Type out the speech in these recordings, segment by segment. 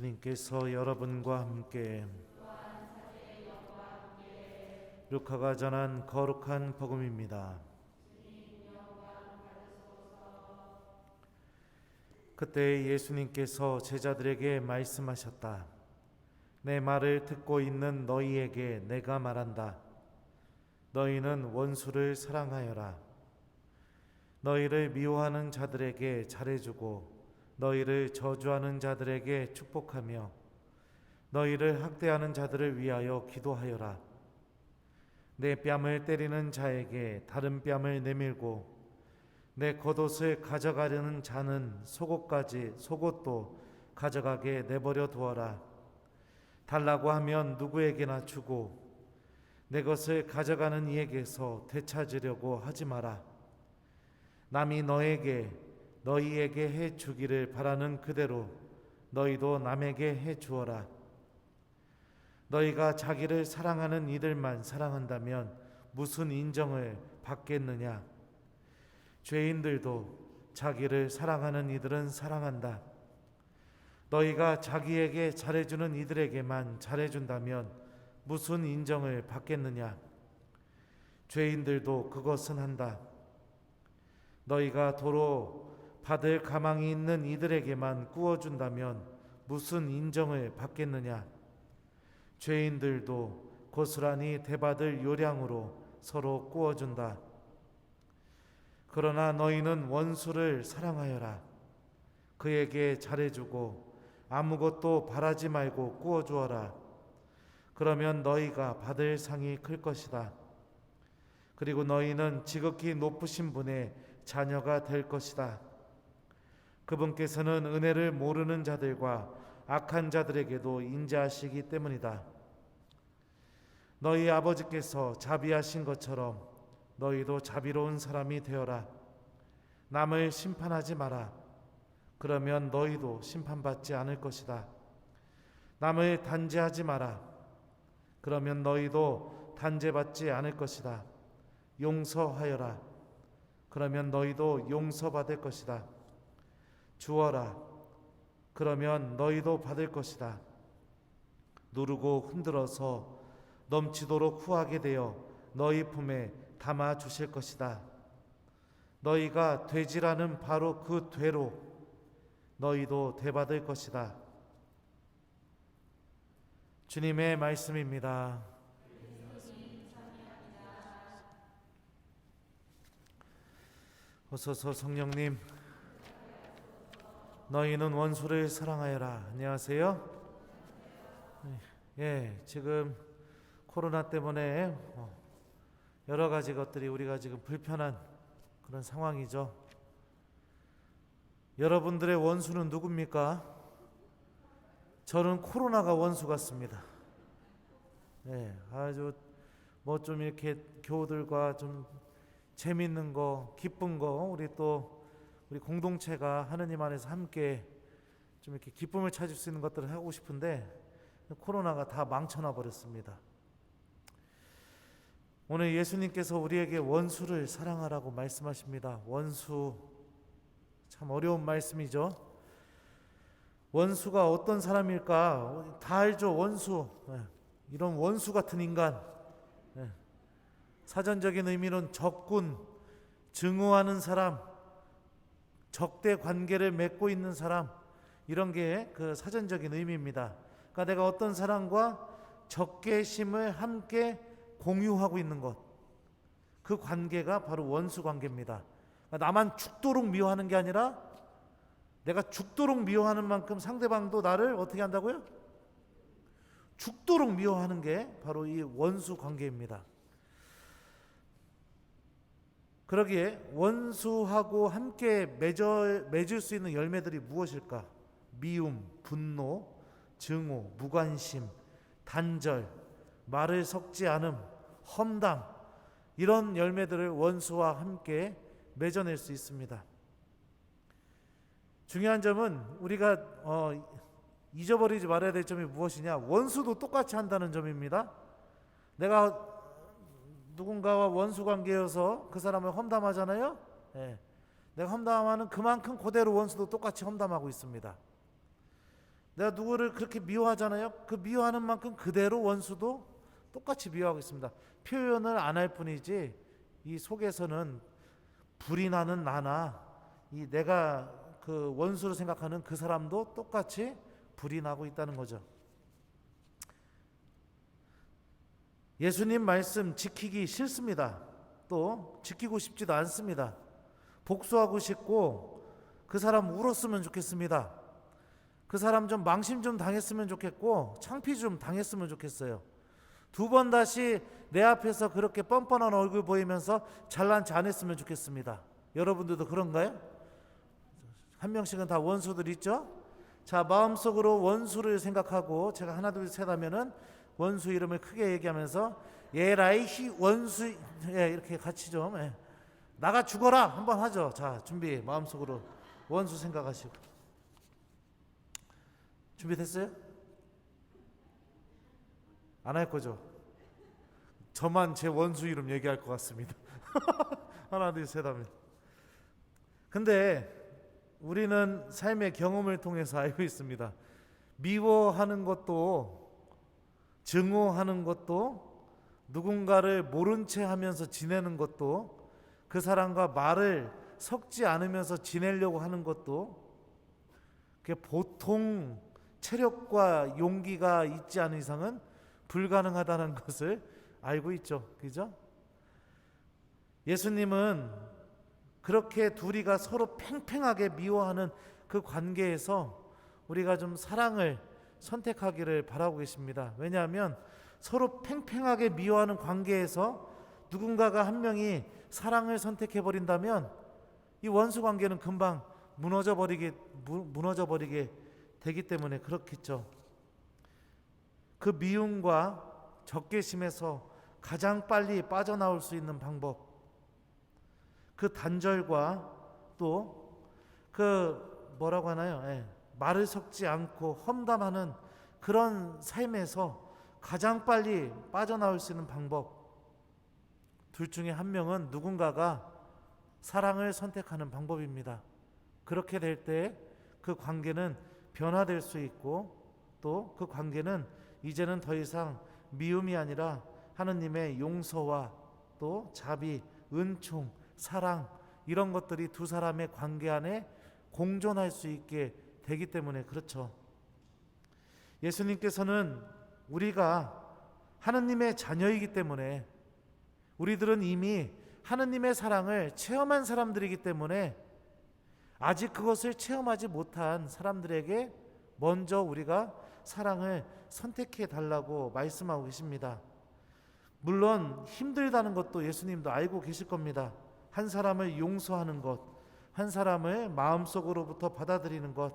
주님께서 여러분과 함께 루카가 전한 거룩한 복음입니다. 그때 예수님께서 제자들에게 말씀하셨다. 내 말을 듣고 있는 너희에게 내가 말한다. 너희는 원수를 사랑하여라. 너희를 미워하는 자들에게 잘해주고 너희를 저주하는 자들에게 축복하며 너희를 학대하는 자들을 위하여 기도하여라. 내 뺨을 때리는 자에게 다른 뺨을 내밀고 내 겉옷을 가져가려는 자는 속옷도 가져가게 내버려 두어라. 달라고 하면 누구에게나 주고 내 것을 가져가는 이에게서 되찾으려고 하지 마라. 남이 너희에게 해 주기를 바라는 그대로 너희도 남에게 해 주어라. 너희가 자기를 사랑하는 이들만 사랑한다면 무슨 인정을 받겠느냐? 죄인들도 자기를 사랑하는 이들은 사랑한다. 너희가 자기에게 잘해주는 이들에게만 잘해준다면 무슨 인정을 받겠느냐? 죄인들도 그것은 한다. 너희가 도로 받을 가망이 있는 이들에게만 구워준다면 무슨 인정을 받겠느냐? 죄인들도 고스란히 대받을 요량으로 서로 구워준다. 그러나 너희는 원수를 사랑하여라. 그에게 잘해주고 아무것도 바라지 말고 구워주어라. 그러면 너희가 받을 상이 클 것이다. 그리고 너희는 지극히 높으신 분의 자녀가 될 것이다. 그분께서는 은혜를 모르는 자들과 악한 자들에게도 인자하시기 때문이다. 너희 아버지께서 자비하신 것처럼 너희도 자비로운 사람이 되어라. 남을 심판하지 마라. 그러면 너희도 심판받지 않을 것이다. 남을 단죄하지 마라. 그러면 너희도 단죄받지 않을 것이다. 용서하여라. 그러면 너희도 용서받을 것이다. 주어라. 그러면 너희도 받을 것이다. 누르고 흔들어서 넘치도록 후하게 되어 너희 품에 담아 주실 것이다. 너희가 되지라는 바로 그 되로 너희도 되받을 것이다. 주님의 말씀입니다. 오소서 성령님, 너희는 원수를 사랑하여라. 안녕하세요. 지금 코로나 때문에 여러 가지 것들이 우리가 지금 불편한 그런 상황이죠. 여러분들의 원수는 누굽니까? 저는 코로나가 원수 같습니다. 아주 좀 이렇게 교우들과 좀 재밌는 거, 기쁜 거, 우리 공동체가 하느님 안에서 함께 좀 이렇게 기쁨을 찾을 수 있는 것들을 하고 싶은데 코로나가 다 망쳐놔 버렸습니다. 오늘 예수님께서 우리에게 원수를 사랑하라고 말씀하십니다. 원수, 참 어려운 말씀이죠. 원수가 어떤 사람일까? 다 알죠. 원수, 이런 원수 같은 인간, 사전적인 의미는 적군, 증오하는 사람, 적대 관계를 맺고 있는 사람, 이런 게 그 사전적인 의미입니다. 그러니까 내가 어떤 사람과 적개심을 함께 공유하고 있는 것, 그 관계가 바로 원수 관계입니다. 그러니까 나만 죽도록 미워하는 게 아니라 내가 죽도록 미워하는 만큼 상대방도 나를 어떻게 한다고요? 죽도록 미워하는 게 바로 이 원수 관계입니다. 그러기에 원수하고 함께 맺을 수 있는 열매들이 무엇일까? 미움, 분노, 증오, 무관심, 단절, 말을 섞지 않음, 험담, 이런 열매들을 원수와 함께 맺어낼 수 있습니다. 중요한 점은 우리가 잊어버리지 말아야 될 점이 무엇이냐? 원수도 똑같이 한다는 점입니다. 내가 누군가와 원수 관계여서 그 사람을 험담하잖아요. 내가 험담하는 그만큼 그대로 원수도 똑같이 험담하고 있습니다. 내가 누구를 그렇게 미워하잖아요. 그 미워하는 만큼 그대로 원수도 똑같이 미워하고 있습니다. 표현을 안 할 뿐이지 이 속에서는 불이 나는 나나 이 내가 그 원수로 생각하는 그 사람도 똑같이 불이 나고 있다는 거죠. 예수님 말씀 지키기 싫습니다. 또 지키고 싶지도 않습니다. 복수하고 싶고 그 사람 울었으면 좋겠습니다. 그 사람 좀 망신 좀 당했으면 좋겠고 창피 좀 당했으면 좋겠어요. 두 번 다시 내 앞에서 그렇게 뻔뻔한 얼굴 보이면서 잘난 체 안 했으면 좋겠습니다. 여러분들도 그런가요? 한 명씩은 다 원수들 있죠? 자, 마음속으로 원수를 생각하고 제가 하나 둘 셋 하면은 원수 이름을 크게 얘기하면서 예라이 원수, 이렇게 같이 좀 나가 죽어라 한번 하죠. 자, 준비. 마음속으로 원수 생각하시고. 준비됐어요? 안 할 거죠? 저만 제 원수 이름 얘기할 것 같습니다. 하나 둘 셋 하면. 근데 우리는 삶의 경험을 통해서 알고 있습니다. 미워하는 것도 증오하는 것도 누군가를 모른 채 하면서 지내는 것도 그 사람과 말을 섞지 않으면서 지내려고 하는 것도 그게 보통 체력과 용기가 있지 않은 이상은 불가능하다는 것을 알고 있죠. 그죠? 예수님은 그렇게 둘이가 서로 팽팽하게 미워하는 그 관계에서 우리가 좀 사랑을 선택하기를 바라고 계십니다. 왜냐하면 서로 팽팽하게 미워하는 관계에서 누군가가 한 명이 사랑을 선택해 버린다면 이 원수 관계는 금방 무너져 버리게 되기 때문에 그렇겠죠. 그 미움과 적개심에서 가장 빨리 빠져나올 수 있는 방법, 그 단절과 또 그 뭐라고 하나요? 말을 섞지 않고 험담하는 그런 삶에서 가장 빨리 빠져나올 수 있는 방법, 둘 중에 한 명은 누군가가 사랑을 선택하는 방법입니다. 그렇게 될 때 그 관계는 변화될 수 있고 또 그 관계는 이제는 더 이상 미움이 아니라 하느님의 용서와 또 자비, 은총, 사랑 이런 것들이 두 사람의 관계 안에 공존할 수 있게 되기 때문에 그렇죠. 예수님께서는 우리가 하느님의 자녀이기 때문에 우리들은 이미 하느님의 사랑을 체험한 사람들이기 때문에 아직 그것을 체험하지 못한 사람들에게 먼저 우리가 사랑을 선택해 달라고 말씀하고 계십니다. 물론 힘들다는 것도 예수님도 알고 계실 겁니다. 한 사람을 용서하는 것, 한 사람을 마음속으로부터 받아들이는 것,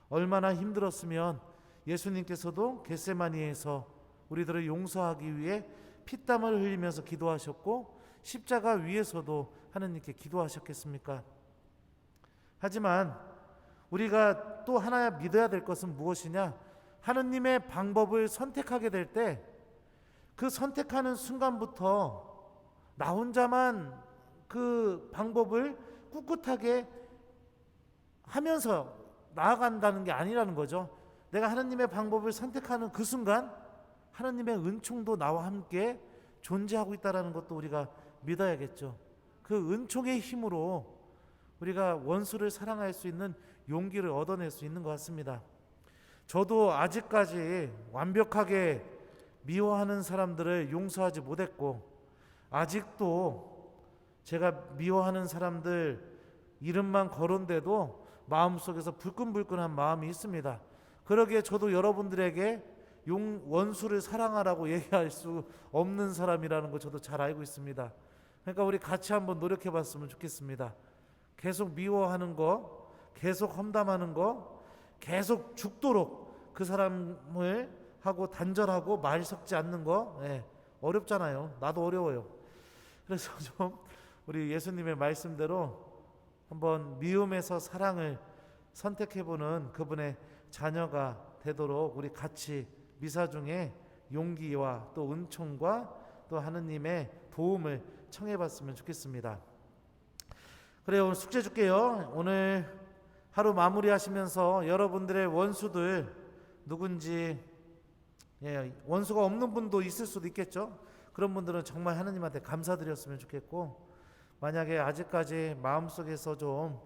얼마나 힘들었으면 예수님께서도 겟세마니에서 우리들을 용서하기 위해 피땀을 흘리면서 기도하셨고 십자가 위에서도 하느님께 기도하셨겠습니까? 하지만 우리가 또 하나 믿어야 될 것은 무엇이냐? 하느님의 방법을 선택하게 될 때 그 선택하는 순간부터 나 혼자만 그 방법을 꿋꿋하게 하면서 나아간다는 게 아니라는 거죠. 내가 하느님의 방법을 선택하는 그 순간 하느님의 은총도 나와 함께 존재하고 있다는 것도 우리가 믿어야겠죠. 그 은총의 힘으로 우리가 원수를 사랑할 수 있는 용기를 얻어낼 수 있는 것 같습니다. 저도 아직까지 완벽하게 미워하는 사람들을 용서하지 못했고 아직도 제가 미워하는 사람들 이름만 거론돼도 마음속에서 불끈불끈한 마음이 있습니다. 그러기에 저도 여러분들에게 원수를 사랑하라고 얘기할 수 없는 사람이라는 거 저도 잘 알고 있습니다. 그러니까 우리 같이 한번 노력해 봤으면 좋겠습니다. 계속 미워하는 거, 계속 험담하는 거, 계속 죽도록 그 사람을 하고 단절하고 말 섞지 않는 거 어렵잖아요. 나도 어려워요. 그래서 좀 우리 예수님의 말씀대로 한번 미움에서 사랑을 선택해보는 그분의 자녀가 되도록 우리 같이 미사 중에 용기와 또 은총과 또 하느님의 도움을 청해봤으면 좋겠습니다. 그래요. 오늘 숙제 줄게요. 오늘 하루 마무리하시면서 여러분들의 원수들 누군지, 원수가 없는 분도 있을 수도 있겠죠. 그런 분들은 정말 하느님한테 감사드렸으면 좋겠고, 만약에 아직까지 마음속에서 좀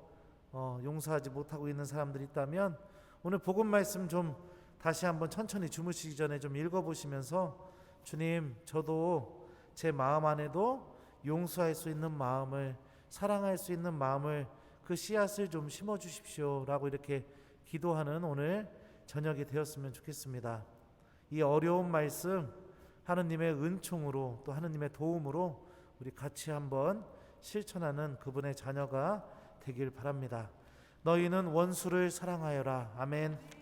용서하지 못하고 있는 사람들이 있다면 오늘 복음 말씀 좀 다시 한번 천천히 주무시기 전에 좀 읽어보시면서, 주님, 저도 제 마음 안에도 용서할 수 있는 마음을, 사랑할 수 있는 마음을, 그 씨앗을 좀 심어주십시오 라고 이렇게 기도하는 오늘 저녁이 되었으면 좋겠습니다. 이 어려운 말씀 하느님의 은총으로, 또 하느님의 도움으로 우리 같이 한번 실천하는 그분의 자녀가 되길 바랍니다. 너희는 원수를 사랑하여라. 아멘.